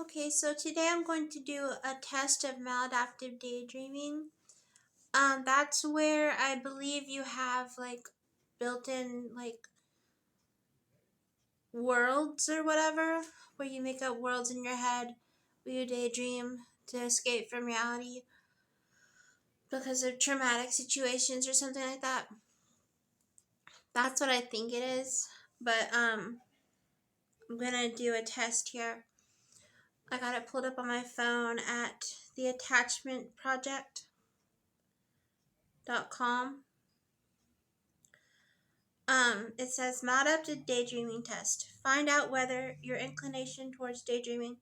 Okay, so today I'm going to do a test of maladaptive daydreaming. That's where I believe you have like built-in like worlds or whatever, where you make up worlds in your head where you daydream to escape from reality because of traumatic situations or something like that. That's what I think it is. But I'm gonna do a test here. I got it pulled up on my phone at theattachmentproject.com. It says Maladaptive Daydreaming Test. Find out whether your inclination towards daydreaming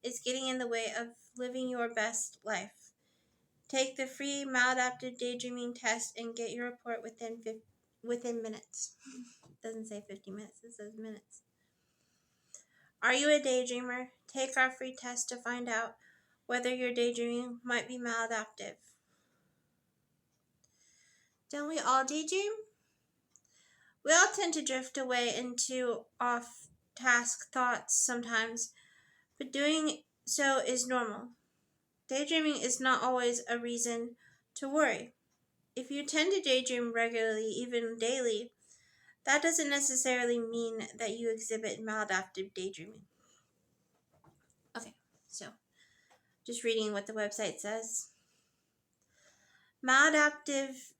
is getting in the way of living your best life. Take the free Maladaptive Daydreaming Test and get your report within minutes. It doesn't say 50 minutes, it says minutes. Are you a daydreamer? Take our free test to find out whether your daydreaming might be maladaptive. Don't we all daydream? We all tend to drift away into off-task thoughts sometimes, but doing so is normal. Daydreaming is not always a reason to worry. If you tend to daydream regularly, even daily, that doesn't necessarily mean that you exhibit maladaptive daydreaming. Okay, so just reading what the website says. Not maladaptive.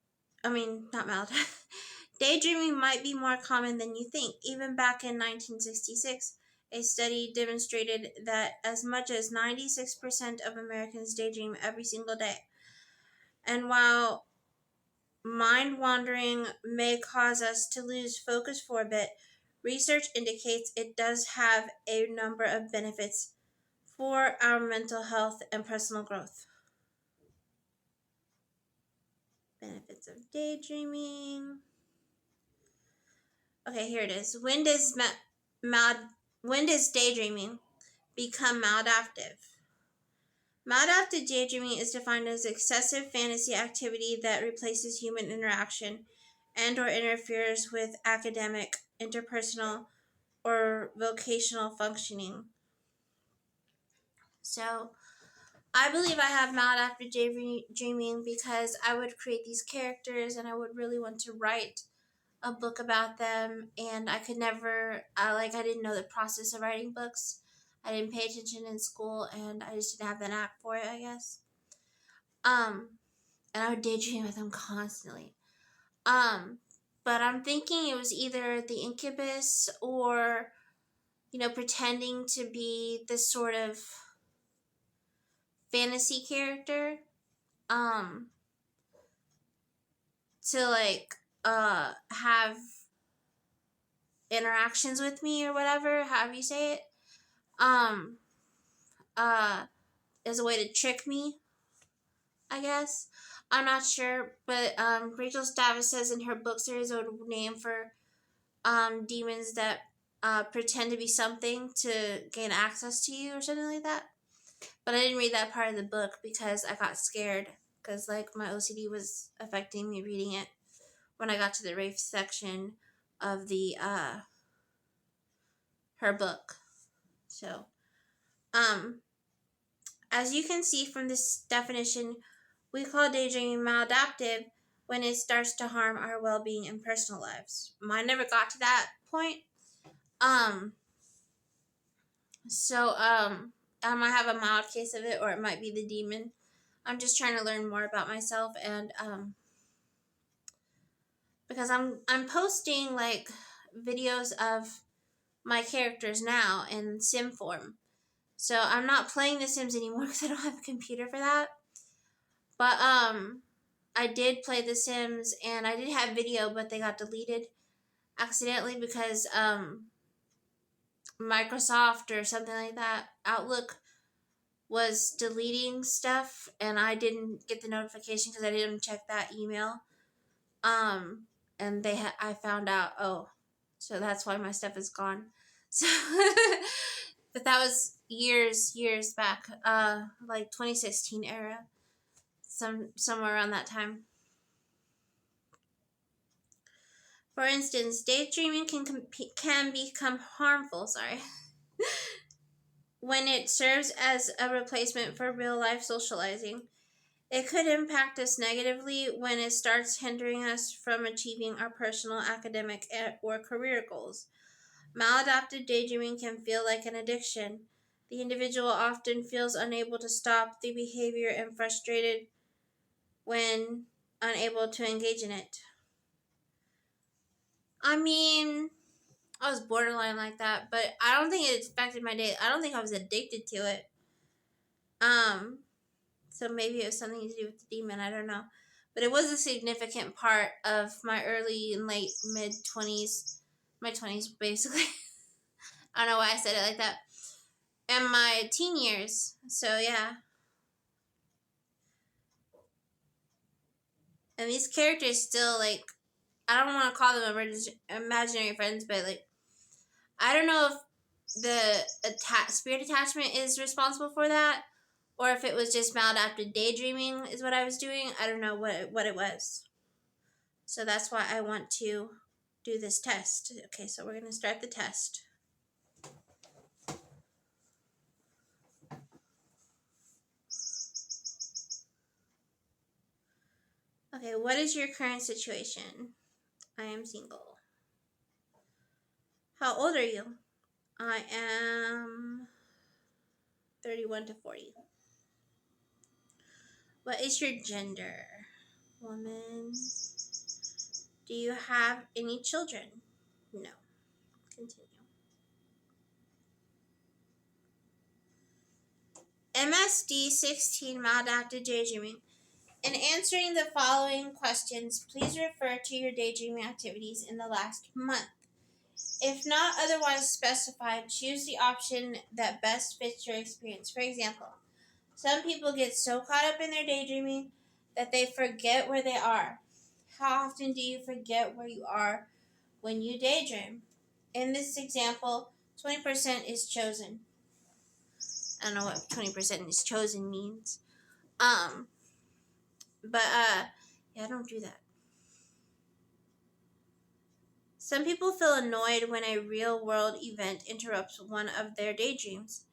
Daydreaming might be more common than you think. Even back in 1966, a study demonstrated that as much as 96% of Americans daydream every single day. And while mind wandering may cause us to lose focus for a bit, research indicates it does have a number of benefits for our mental health and personal growth. Benefits of daydreaming. Okay, here it is. When does daydreaming become maladaptive? Maladaptive daydreaming is defined as excessive fantasy activity that replaces human interaction and or interferes with academic, interpersonal, or vocational functioning. So, I believe I have maladaptive daydreaming because I would create these characters and I would really want to write a book about them, and I could never, I didn't know the process of writing books. I didn't pay attention in school, and I just didn't have the knack for it, I guess. And I would daydream with them constantly. But I'm thinking it was either the incubus or, pretending to be this sort of fantasy character, to have interactions with me or whatever, however you say it, um, as a way to trick me, I guess. I'm not sure, but Rachel Stavis says in her book series a name for demons that pretend to be something to gain access to you or something like that. But I didn't read that part of the book because I got scared because my OCD was affecting me reading it when I got to the Rafe section of the her book. So, as you can see from this definition, we call daydreaming maladaptive when it starts to harm our well-being and personal lives. Mine never got to that point. I might have a mild case of it, or it might be the demon. I'm just trying to learn more about myself, and because I'm posting videos of my characters now in sim form. So I'm not playing The Sims anymore because I don't have a computer for that. But I did play The Sims, and I did have video, but they got deleted accidentally because Microsoft or something like that, Outlook, was deleting stuff, and I didn't get the notification because I didn't check that email. And I found out, so that's why my stuff is gone. So, but that was years back, 2016 era, somewhere around that time. For instance, daydreaming can become harmful. when it serves as a replacement for real life socializing. It could impact us negatively when it starts hindering us from achieving our personal, academic, or career goals. Maladaptive daydreaming can feel like an addiction. The individual often feels unable to stop the behavior and frustrated when unable to engage in it. I mean, I was borderline like that, but I don't think it affected my day. I don't think I was addicted to it. Um, so maybe it was something to do with the demon. I don't know, but it was a significant part of my early and late mid 20s, my 20s basically. I don't know why I said it like that. And my teen years. So yeah. And these characters still like, I don't want to call them imaginary friends, but like, I don't know if the spirit attachment is responsible for that, or if it was just maladaptive daydreaming is what I was doing. I don't know what it was. So that's why I want to do this test. Okay, so we're going to start the test. Okay, what is your current situation? I am single. How old are you? I am 31 to 40. What is your gender? Woman. Do you have any children? No. Continue. MSD 16 Maladaptive Daydreaming. In answering the following questions, please refer to your daydreaming activities in the last month. If not otherwise specified, choose the option that best fits your experience. For example, some people get so caught up in their daydreaming that they forget where they are. How often do you forget where you are when you daydream? In this example, 20% is chosen. I don't know what 20% is chosen means. Yeah, I don't do that. Some people feel annoyed when a real-world event interrupts one of their daydreams.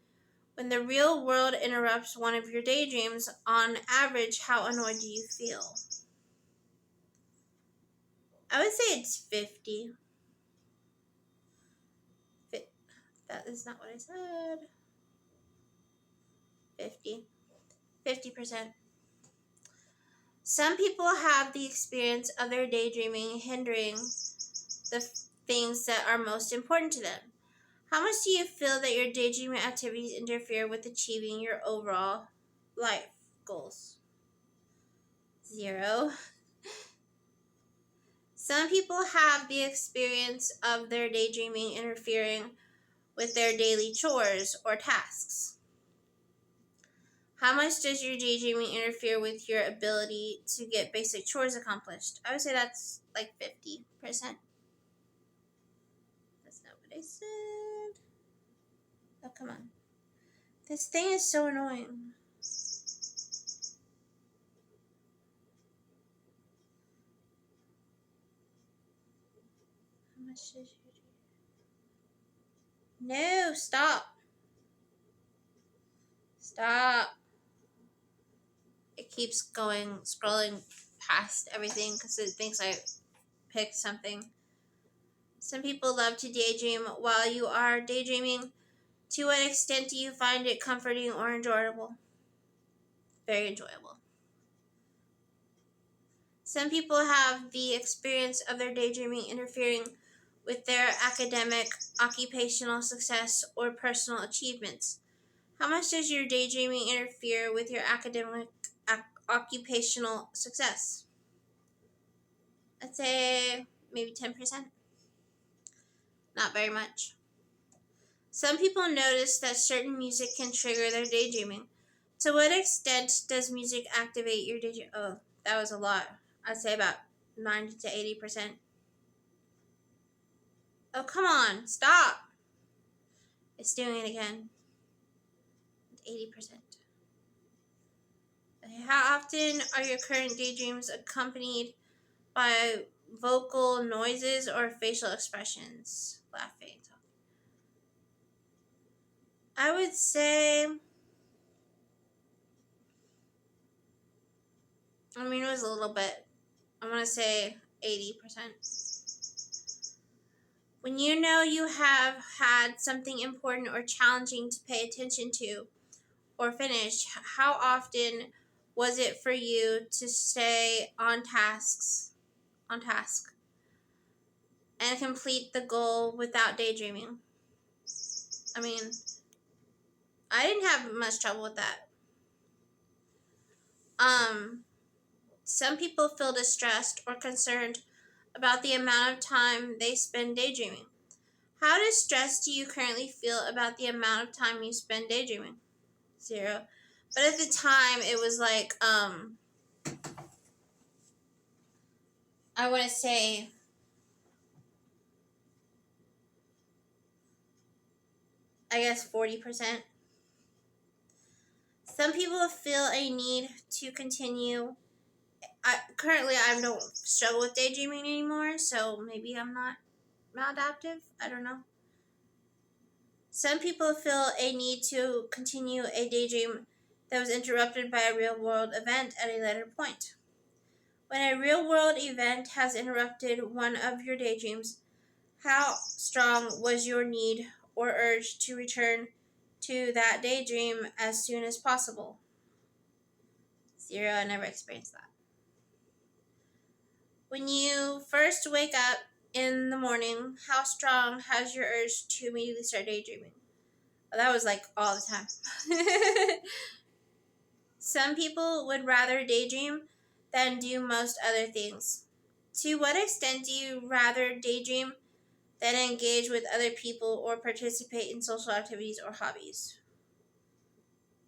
When the real world interrupts one of your daydreams, on average, how annoyed do you feel? I would say it's 50. That is not what I said. 50. 50%. Some people have the experience of their daydreaming hindering the things that are most important to them. How much do you feel that your daydreaming activities interfere with achieving your overall life goals? 0. Some people have the experience of their daydreaming interfering with their daily chores or tasks. How much does your daydreaming interfere with your ability to get basic chores accomplished? I would say that's like 50%. That's not what I said. Oh, come on. This thing is so annoying. How much does your... No, stop. Stop. It keeps going, scrolling past everything because it thinks I picked something. Some people love to daydream while you are daydreaming. To what extent do you find it comforting or enjoyable? Very enjoyable. Some people have the experience of their daydreaming interfering with their academic, occupational success, or personal achievements. How much does your daydreaming interfere with your academic, occupational success? I'd say maybe 10%. Not very much. Some people notice that certain music can trigger their daydreaming. To what extent does music activate your daydreaming? Oh, that was a lot. I'd say about 90 to 80%. Oh, come on. Stop. It's doing it again. 80%. Okay, how often are your current daydreams accompanied by vocal noises or facial expressions? Laughing. I would say, it was a little bit. I want to say 80%. When you know you have had something important or challenging to pay attention to or finish, how often was it for you to stay on task and complete the goal without daydreaming? I mean, I didn't have much trouble with that. Some people feel distressed or concerned about the amount of time they spend daydreaming. How distressed do you currently feel about the amount of time you spend daydreaming? 0. But at the time, it was like, I want to say, I guess 40%. Some people feel a need to continue. Currently, I don't struggle with daydreaming anymore, so maybe I'm not maladaptive. I don't know. Some people feel a need to continue a daydream that was interrupted by a real world event at a later point. When a real world event has interrupted one of your daydreams, how strong was your need or urge to return to that daydream as soon as possible? 0. I never experienced that. When you first wake up in the morning, how strong has your urge to immediately start daydreaming? Well, that was like all the time. Some people would rather daydream than do most other things. To what extent do you rather daydream than engage with other people or participate in social activities or hobbies?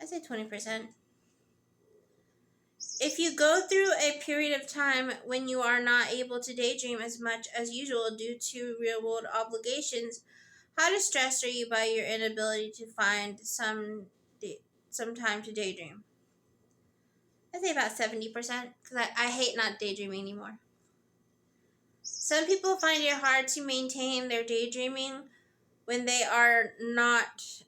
I'd say 20%. If you go through a period of time when you are not able to daydream as much as usual due to real world obligations, how distressed are you by your inability to find some time to daydream? I'd say about 70% because I hate not daydreaming anymore. Some people find it hard to maintain their daydreaming when they are not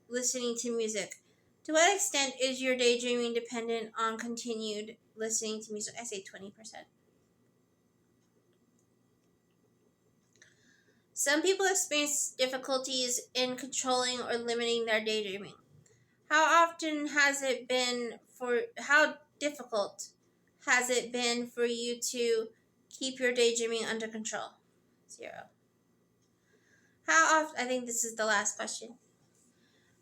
listening to music. To what extent is your daydreaming dependent on continued listening to music? I say 20%. Some people experience difficulties in controlling or limiting their daydreaming. How difficult has it been for you to keep your daydreaming under control? 0. How often, I think this is the last question.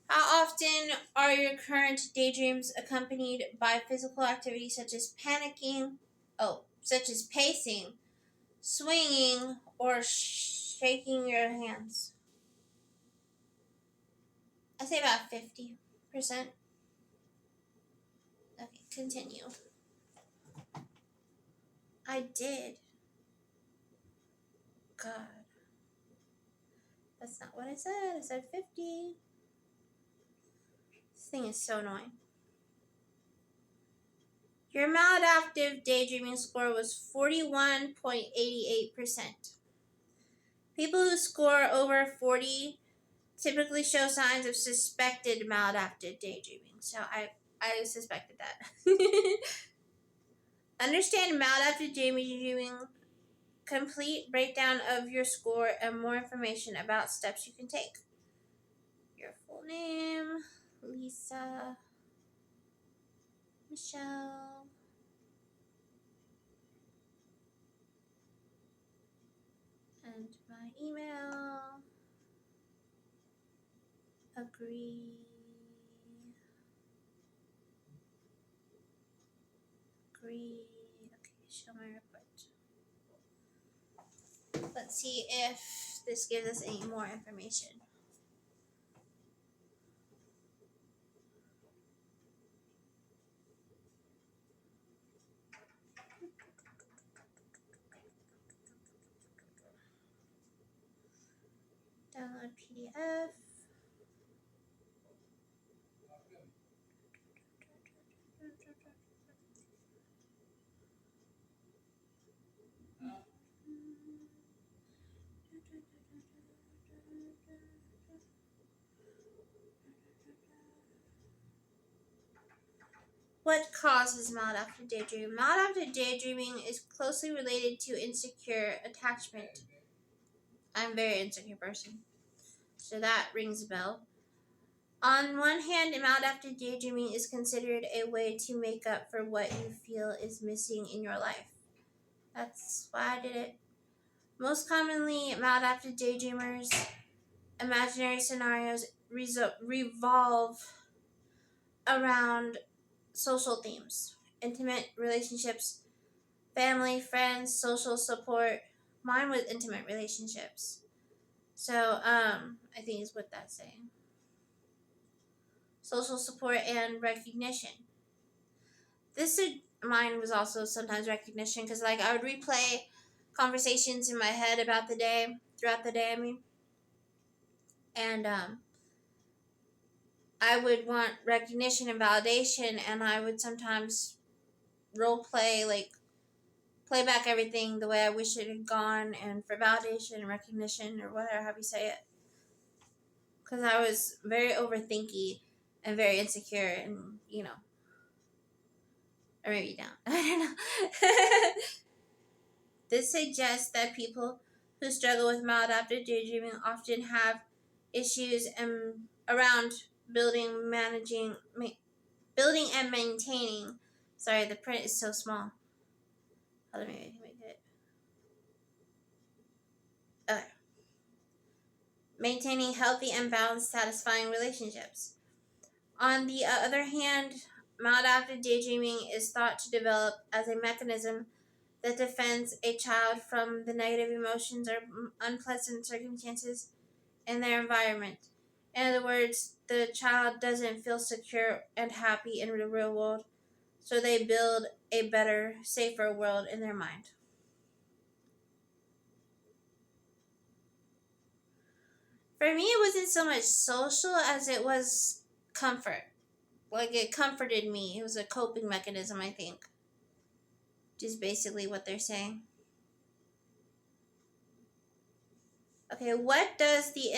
How often are your current daydreams accompanied by physical activities such as pacing, swinging, or shaking your hands? I say about 50%. Okay, continue. I did. God. That's not what I said. I said 50. This thing is so annoying. Your maladaptive daydreaming score was 41.88%. People who score over 40 typically show signs of suspected maladaptive daydreaming. So I suspected that. Understand maladaptive daydreaming, complete breakdown of your score, and more information about steps you can take. Your full name, Lisa Michelle. And my email. Agree. Okay, show my report. Let's see if this gives us any more information. Download PDF. What causes maladaptive daydreaming? Maladaptive daydreaming is closely related to insecure attachment. I'm a very insecure person, so that rings a bell. On one hand, maladaptive daydreaming is considered a way to make up for what you feel is missing in your life. That's why I did it. Most commonly, maladaptive daydreamers' imaginary scenarios revolve around social themes, intimate relationships, family, friends, social support. Mine was intimate relationships. So, I think is what that's saying. Social support and recognition. Mine was also sometimes recognition because, like, I would replay conversations in my head about the day, throughout the day, and, I would want recognition and validation, and I would sometimes role play, like, play back everything the way I wish it had gone, and for validation and recognition, or whatever, how you say it. Because I was very overthinky and very insecure, and, or maybe not. I don't know. This suggests that people who struggle with maladaptive daydreaming often have issues around building, building and maintaining. Sorry, the print is so small. Let me make it. Okay. Maintaining healthy and balanced, satisfying relationships. On the other hand, maladaptive daydreaming is thought to develop as a mechanism that defends a child from the negative emotions or unpleasant circumstances in their environment. In other words, the child doesn't feel secure and happy in the real world, so they build a better, safer world in their mind. For me, it wasn't so much social as it was comfort. Like, it comforted me. It was a coping mechanism, I think. Which is basically what they're saying. Okay, what does the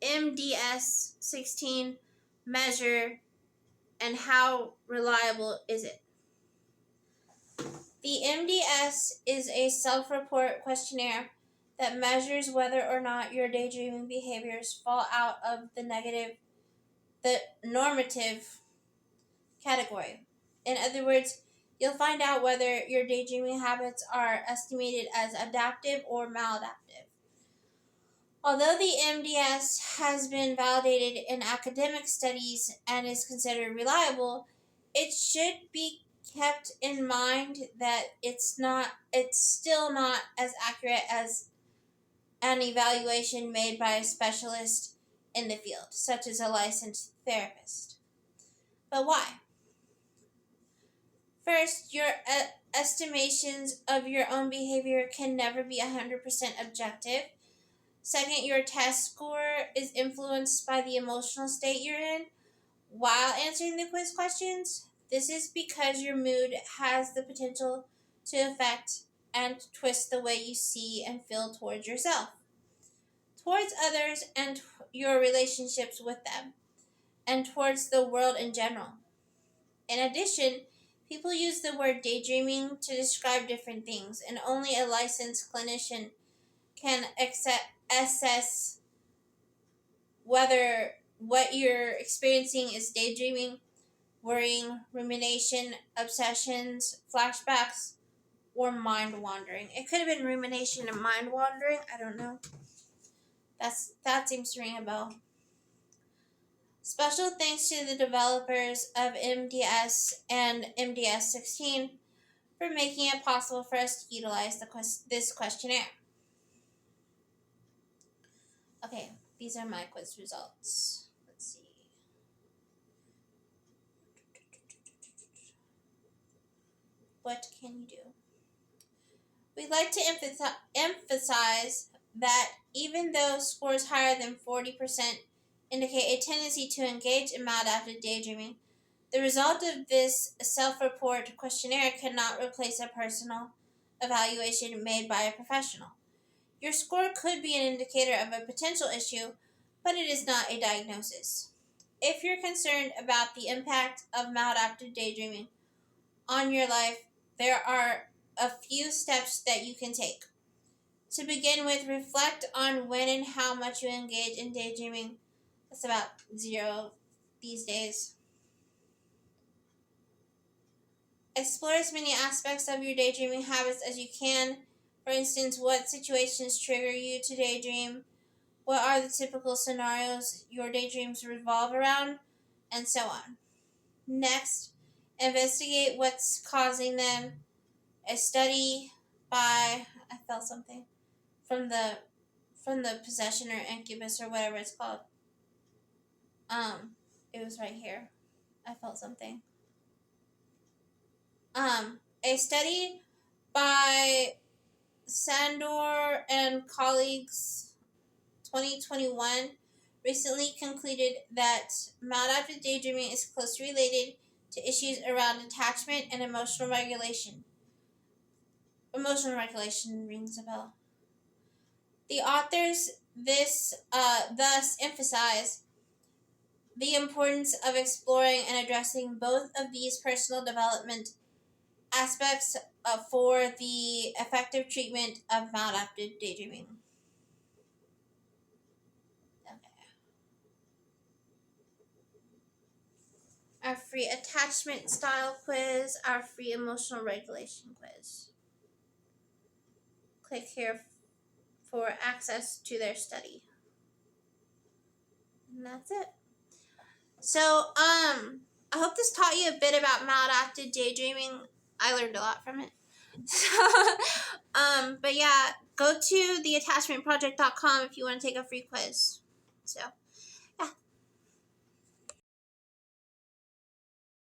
MDS-16 measure, and how reliable is it? The MDS is a self-report questionnaire that measures whether or not your daydreaming behaviors fall out of the normative category. In other words, you'll find out whether your daydreaming habits are estimated as adaptive or maladaptive. Although the MDS has been validated in academic studies and is considered reliable, it should be kept in mind that it's still not as accurate as an evaluation made by a specialist in the field, such as a licensed therapist. But why? First, your estimations of your own behavior can never be 100% objective. Second, your test score is influenced by the emotional state you're in while answering the quiz questions. This is because your mood has the potential to affect and twist the way you see and feel towards yourself, towards others, and your relationships with them, and towards the world in general. In addition, people use the word daydreaming to describe different things, and only a licensed clinician can assess whether what you're experiencing is daydreaming, worrying, rumination, obsessions, flashbacks, or mind wandering. It could have been rumination and mind wandering. I don't know. That seems to ring a bell. Special thanks to the developers of MDS and MDS-16 for making it possible for us to utilize this questionnaire. Okay, these are my quiz results. Let's see. What can you do? We'd like to emphasize that even though scores higher than 40% indicate a tendency to engage in maladaptive daydreaming, the result of this self-report questionnaire cannot replace a personal evaluation made by a professional. Your score could be an indicator of a potential issue, but it is not a diagnosis. If you're concerned about the impact of maladaptive daydreaming on your life, there are a few steps that you can take. To begin with, reflect on when and how much you engage in daydreaming. That's about zero these days. Explore as many aspects of your daydreaming habits as you can. For instance, what situations trigger you to daydream? What are the typical scenarios your daydreams revolve around? And so on. Next, investigate what's causing them. A study by I felt something from the possession or incubus or whatever it's called. It was right here. I felt something. A study by Sandor and colleagues 2021 recently concluded that maladaptive daydreaming is closely related to issues around attachment and emotional regulation. Emotional regulation rings a bell. The authors thus emphasize the importance of exploring and addressing both of these personal development aspects for the effective treatment of maladaptive daydreaming. Okay. Our free attachment style quiz, our free emotional regulation quiz. Click here for access to their study. And that's it. So, I hope this taught you a bit about maladaptive daydreaming. I learned a lot from it. But yeah, go to theattachmentproject.com if you want to take a free quiz. So